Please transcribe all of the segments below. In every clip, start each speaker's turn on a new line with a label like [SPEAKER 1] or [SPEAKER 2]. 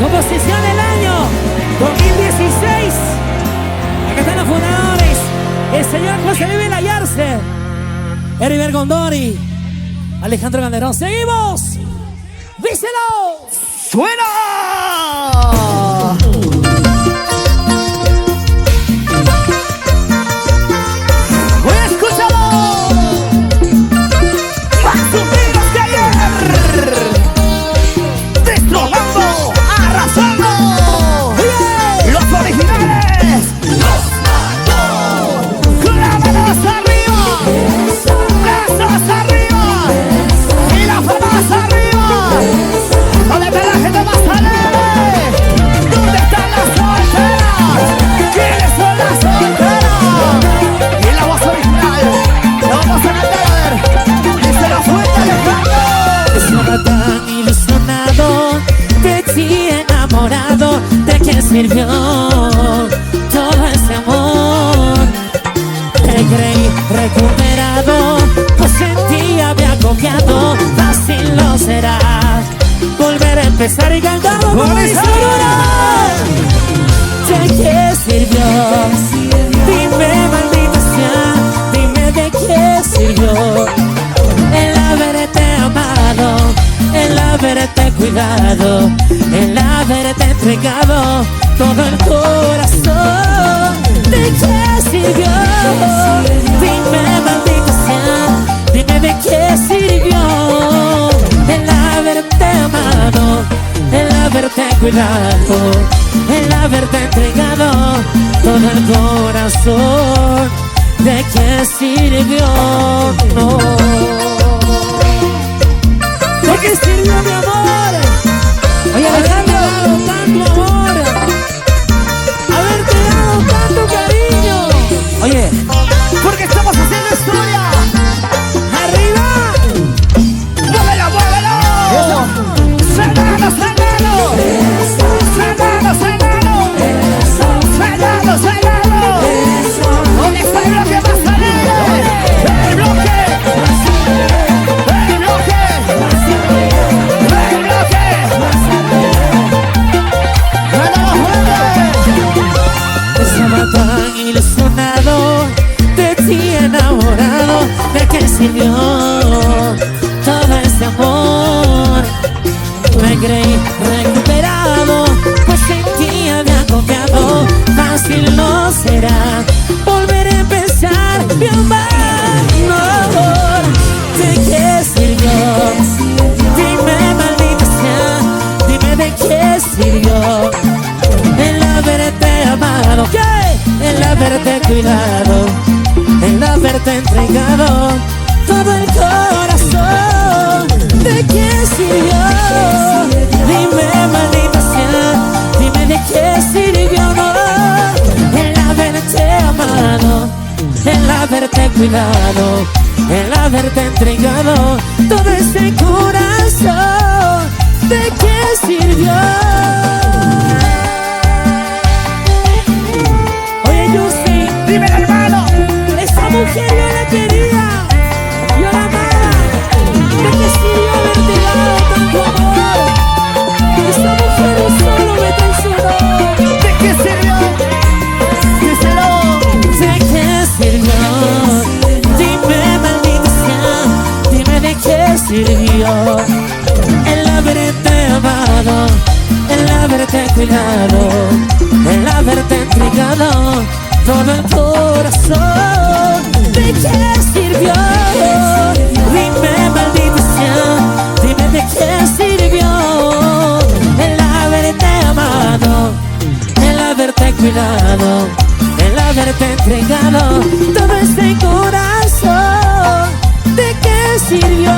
[SPEAKER 1] Composición del año 2016. Acá están los fundadores. El señor José Luis Layarse, Heriberto Gondori, Alejandro Calderón. ¡Seguimos! ¡Díselo!
[SPEAKER 2] ¡Suena!
[SPEAKER 1] Sirvió todo ese amor. Te creí recuperado, pues en ti había confiado. Fácil no será volver a empezar y cantar con esa luna. ¿De qué sirvió? Dime, maldita sea, dime de qué sirvió el haberte amado, el haberte cuidado, el haberte entregado todo el corazón. ¿De qué sirvió? Dime, maldita sea, dime de qué sirvió el haberte amado, el haberte cuidado, el haberte entregado todo el corazón. ¿De qué sirvió? No. ¿De qué sirvió, mi amor? Oye, Alejandro, tanto amor, haberte dado tanto cariño. Oye,
[SPEAKER 2] porque estamos haciendo historia.
[SPEAKER 1] ¡arriba!
[SPEAKER 2] ¡Muévelo, muévelo! ¡Sanado, sanado! ¡Sanado, sanado! ¡Sanado, sanado! ¿Dónde está el bloque más alegre? ¡El bloque! ¡El bloque! ¡El bloque! ¡Muévelo, muévelo!
[SPEAKER 1] Estaba tan ilusionado, de ti enamorado. ¿De qué sirvió todo ese amor? Me creí recuperado, pues en ti había confiado. Fácil no será volver a empezar, mi amor. ¿De qué sirvió? Dime, maldita sea, dime de qué sirvió el haberte amado, el haberte cuidado, el haberte entregado todo el corazón. ¿De qué sirvió? Dime, maldita sea, dime de qué sirvió, no, el haberte amado, el haberte cuidado, el haberte entregado todo ese corazón. ¿De qué sirvió?
[SPEAKER 2] ¡Dímelo, hermano!
[SPEAKER 1] Esa mujer yo la quería, yo la amaba. ¿De qué sirvió haberte dado tanto amor? Esa mujer solo me traicionó.
[SPEAKER 2] ¿De qué sirvió? ¡Díselo!
[SPEAKER 1] ¿De qué sirvió? Dime, maldita sea, dime de qué sirvió el haberte amado, el haberte cuidado, el haberte entregado todo el corazón. ¿De qué sirvió? Dime, maldita sea, dime de qué sirvió el haberte amado, el haberte cuidado, el haberte entregado todo ese corazón. ¿De qué sirvió?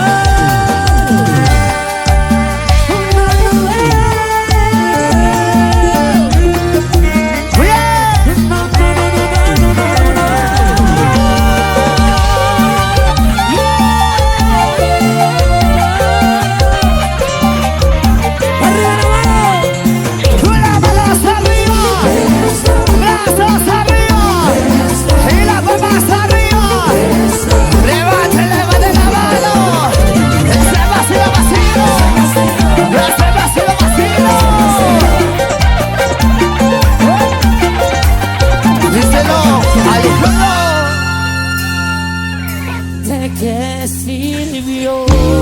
[SPEAKER 2] ¡Levante la mano!
[SPEAKER 1] Dios.